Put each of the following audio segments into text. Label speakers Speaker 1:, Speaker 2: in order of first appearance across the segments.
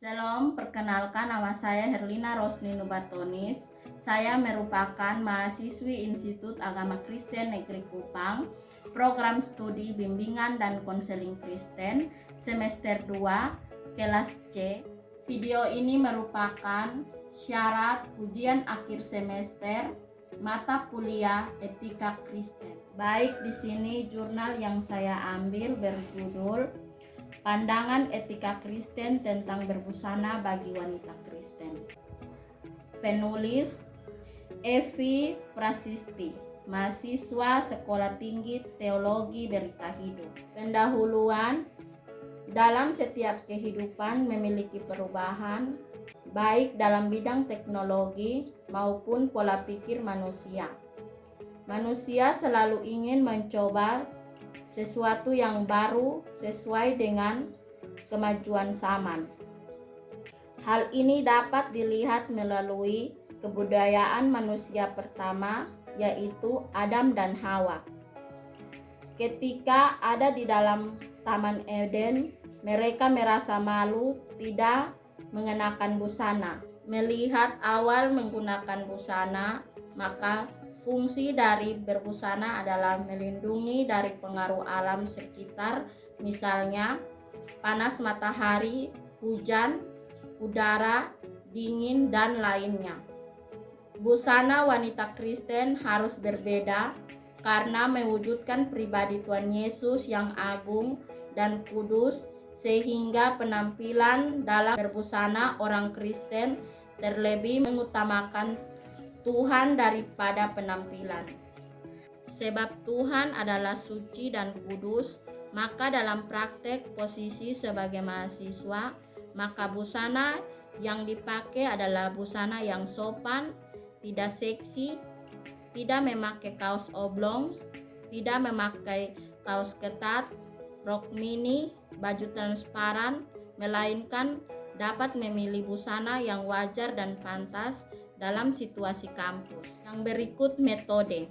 Speaker 1: Shalom, perkenalkan nama saya Herlina Rosni Nubatonis. Saya merupakan mahasiswi Institut Agama Kristen Negeri Kupang, program studi bimbingan dan konseling Kristen, semester 2, kelas C. Video ini merupakan syarat ujian akhir semester mata kuliah Etika Kristen. Baik, di sini jurnal yang saya ambil berjudul Pandangan Etika Kristen tentang berbusana bagi wanita Kristen. Penulis Evi Prasisti, mahasiswa Sekolah Tinggi Teologi Berita Hidup. Pendahuluan, dalam setiap kehidupan memiliki perubahan, baik dalam bidang teknologi maupun pola pikir manusia. Manusia selalu ingin mencoba sesuatu yang baru sesuai dengan kemajuan zaman. Hal ini dapat dilihat melalui kebudayaan manusia pertama, yaitu Adam dan Hawa. Ketika ada di dalam Taman Eden, mereka merasa malu tidak mengenakan busana. Melihat awal menggunakan busana, maka fungsi dari berbusana adalah melindungi dari pengaruh alam sekitar, misalnya panas matahari, hujan, udara, dingin, dan lainnya. Busana wanita Kristen harus berbeda karena mewujudkan pribadi Tuhan Yesus yang agung dan kudus, sehingga penampilan dalam berbusana orang Kristen terlebih mengutamakan Tuhan daripada penampilan. Sebab Tuhan adalah suci dan kudus, maka dalam praktek posisi sebagai mahasiswa, maka busana yang dipakai adalah busana yang sopan, tidak seksi, tidak memakai kaos oblong, tidak memakai kaos ketat, rok mini, baju transparan, melainkan dapat memilih busana yang wajar dan pantas dalam situasi kampus. Yang berikut metode.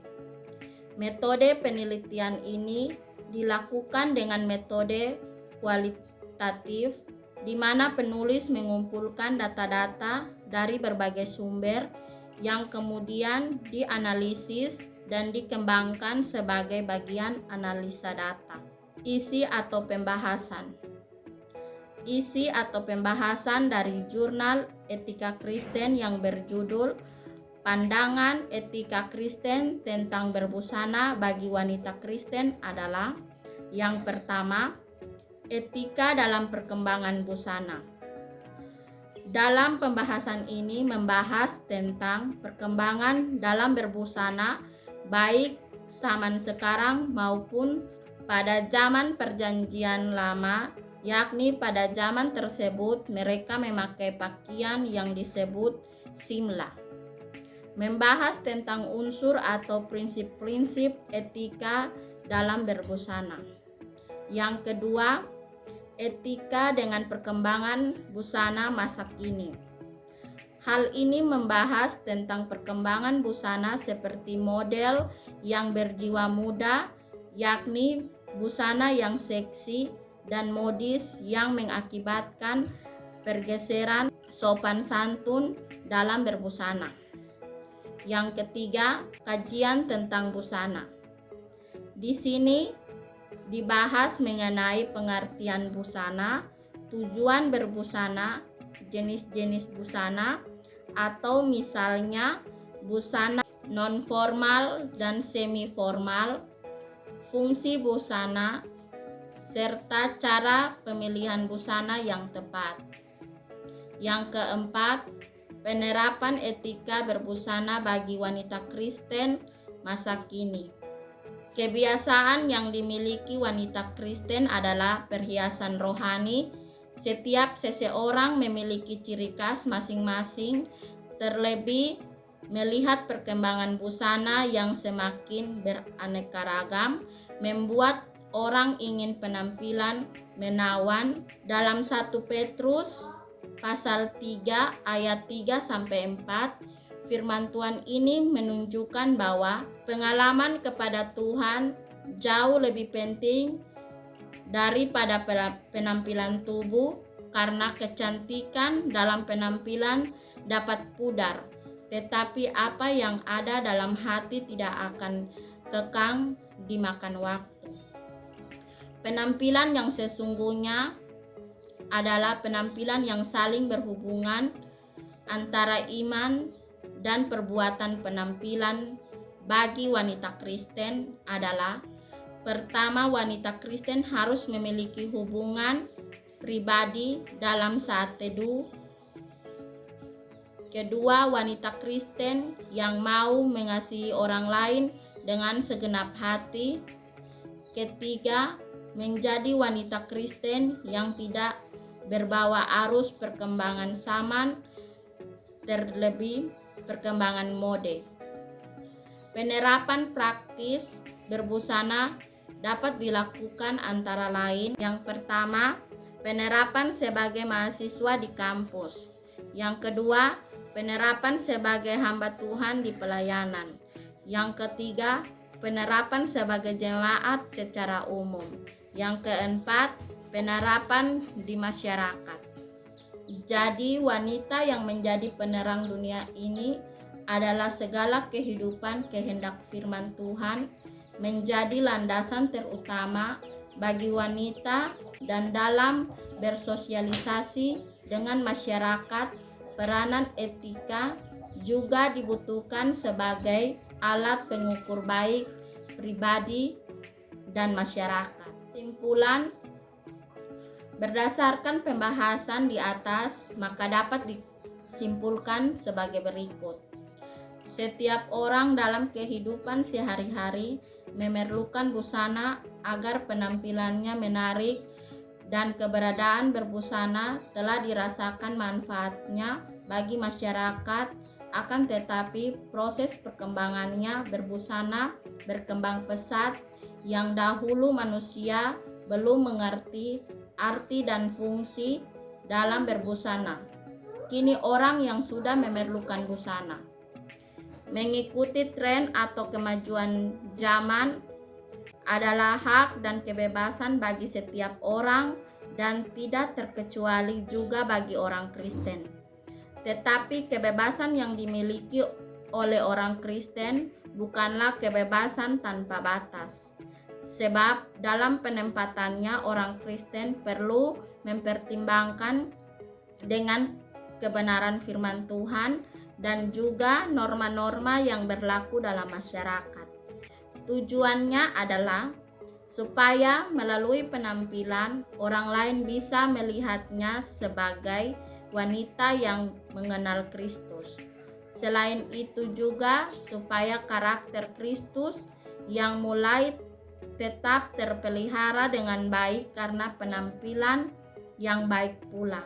Speaker 1: Metode penelitian ini dilakukan dengan metode kualitatif, di mana penulis mengumpulkan data-data dari berbagai sumber yang kemudian dianalisis dan dikembangkan sebagai bagian analisa data. Isi atau pembahasan. Isi atau pembahasan dari jurnal Etika Kristen yang berjudul Pandangan Etika Kristen tentang berbusana bagi wanita Kristen adalah: yang pertama, etika dalam perkembangan busana. Dalam pembahasan ini membahas tentang perkembangan dalam berbusana baik zaman sekarang maupun pada zaman Perjanjian Lama, yakni pada zaman tersebut mereka memakai pakaian yang disebut simla. Membahas tentang unsur atau prinsip-prinsip etika dalam berbusana. Yang kedua, etika dengan perkembangan busana masa kini. Hal ini membahas tentang perkembangan busana seperti model yang berjiwa muda, yakni busana yang seksi dan modis yang mengakibatkan pergeseran sopan santun dalam berbusana. Yang ketiga, kajian tentang busana. Di sini dibahas mengenai pengertian busana, tujuan berbusana, jenis-jenis busana, atau misalnya busana non-formal dan semi-formal, fungsi busana, serta cara pemilihan busana yang tepat. Yang keempat, penerapan etika berbusana bagi wanita Kristen masa kini. Kebiasaan yang dimiliki wanita Kristen adalah perhiasan rohani. Setiap seseorang memiliki ciri khas masing-masing, terlebih melihat perkembangan busana yang semakin beraneka ragam, membuat orang ingin penampilan menawan. Dalam 1 Petrus pasal 3 ayat 3 sampai 4, firman Tuhan ini menunjukkan bahwa pengalaman kepada Tuhan jauh lebih penting daripada penampilan tubuh karena kecantikan dalam penampilan dapat pudar, tetapi apa yang ada dalam hati tidak akan kekang dimakan waktu. Penampilan yang sesungguhnya adalah penampilan yang saling berhubungan antara iman dan perbuatan. Penampilan bagi wanita Kristen adalah: pertama, wanita Kristen harus memiliki hubungan pribadi dalam saat teduh. Kedua, wanita Kristen yang mau mengasihi orang lain dengan segenap hati. Ketiga, menjadi wanita Kristen yang tidak berbawa arus perkembangan zaman, terlebih perkembangan mode. Penerapan praktis berbusana dapat dilakukan antara lain: yang pertama, penerapan sebagai mahasiswa di kampus; yang kedua, penerapan sebagai hamba Tuhan di pelayanan; yang ketiga, penerapan sebagai jemaat secara umum; yang keempat, penerapan di masyarakat. Jadi wanita yang menjadi penerang dunia ini adalah segala kehidupan kehendak firman Tuhan, menjadi landasan terutama bagi wanita, dan dalam bersosialisasi dengan masyarakat, peranan etika juga dibutuhkan sebagai alat pengukur baik pribadi dan masyarakat. Simpulan, berdasarkan pembahasan di atas, maka dapat disimpulkan sebagai berikut. Setiap orang dalam kehidupan sehari-hari memerlukan busana agar penampilannya menarik, dan keberadaan berbusana telah dirasakan manfaatnya bagi masyarakat. Akan tetapi proses perkembangannya berbusana berkembang pesat, yang dahulu manusia belum mengerti arti dan fungsi dalam berbusana. Kini orang yang sudah memerlukan busana. Mengikuti tren atau kemajuan zaman adalah hak dan kebebasan bagi setiap orang, dan tidak terkecuali juga bagi orang Kristen. Tetapi kebebasan yang dimiliki oleh orang Kristen bukanlah kebebasan tanpa batas. Sebab dalam penempatannya orang Kristen perlu mempertimbangkan dengan kebenaran firman Tuhan dan juga norma-norma yang berlaku dalam masyarakat. Tujuannya adalah supaya melalui penampilan orang lain bisa melihatnya sebagai wanita yang mengenal Kristus. Selain itu juga supaya karakter Kristus yang mulai tetap terpelihara dengan baik karena penampilan yang baik pula.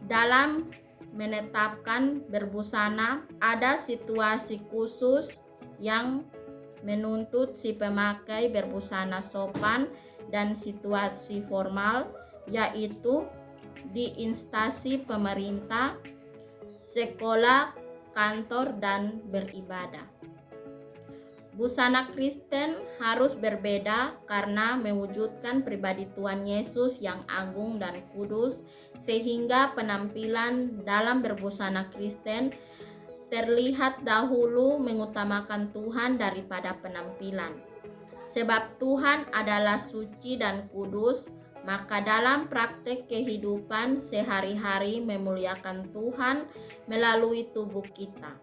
Speaker 1: Dalam menetapkan berbusana, ada situasi khusus yang menuntut si pemakai berbusana sopan, dan situasi formal, yaitu di instansi pemerintah, sekolah, kantor, dan beribadah. Busana Kristen harus berbeda karena mewujudkan pribadi Tuhan Yesus yang agung dan kudus, sehingga penampilan dalam berbusana Kristen terlihat dahulu mengutamakan Tuhan daripada penampilan. Sebab Tuhan adalah suci dan kudus, maka dalam praktek kehidupan sehari-hari memuliakan Tuhan melalui tubuh kita.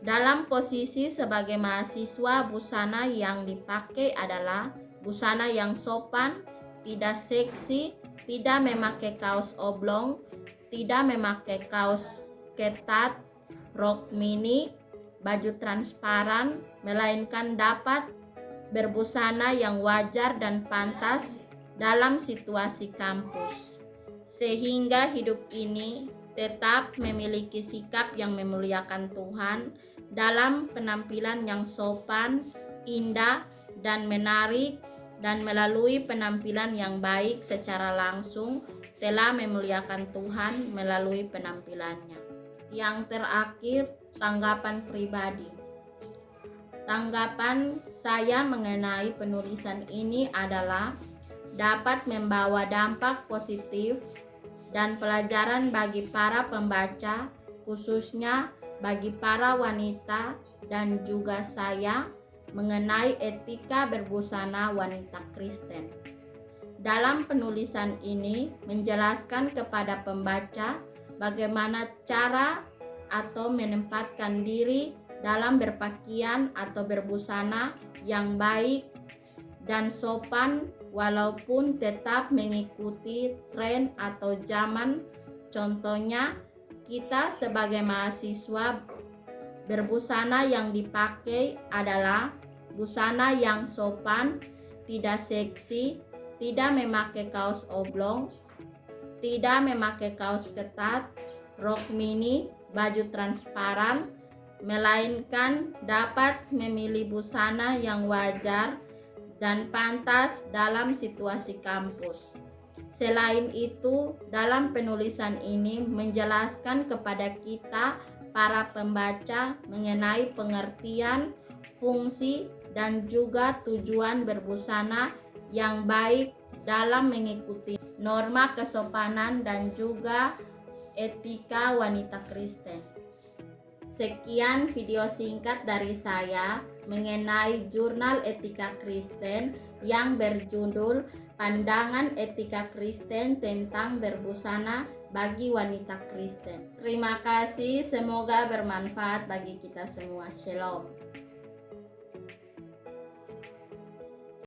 Speaker 1: Dalam posisi sebagai mahasiswa, busana yang dipakai adalah busana yang sopan, tidak seksi, tidak memakai kaos oblong, tidak memakai kaos ketat, rok mini, baju transparan, melainkan dapat berbusana yang wajar dan pantas dalam situasi kampus. Sehingga hidup ini tetap memiliki sikap yang memuliakan Tuhan dalam penampilan yang sopan, indah, dan menarik, dan melalui penampilan yang baik secara langsung telah memuliakan Tuhan melalui penampilannya. Yang terakhir, tanggapan pribadi. Tanggapan saya mengenai penulisan ini adalah dapat membawa dampak positif dan pelajaran bagi para pembaca, khususnya bagi para wanita dan juga saya, mengenai etika berbusana wanita Kristen. Dalam penulisan ini menjelaskan kepada pembaca bagaimana cara atau menempatkan diri dalam berpakaian atau berbusana yang baik dan sopan walaupun tetap mengikuti tren atau zaman. Contohnya, kita sebagai mahasiswa berbusana yang dipakai adalah busana yang sopan, tidak seksi, tidak memakai kaos oblong, tidak memakai kaos ketat, rok mini, baju transparan, melainkan dapat memilih busana yang wajar dan pantas dalam situasi kampus. Selain itu, dalam penulisan ini menjelaskan kepada kita para pembaca mengenai pengertian, fungsi, dan juga tujuan berbusana yang baik dalam mengikuti norma kesopanan dan juga etika wanita Kristen. Sekian video singkat dari saya mengenai jurnal etika Kristen yang berjudul Pandangan Etika Kristen tentang Berbusana bagi Wanita Kristen. Terima kasih, semoga bermanfaat bagi kita semua. Shalom.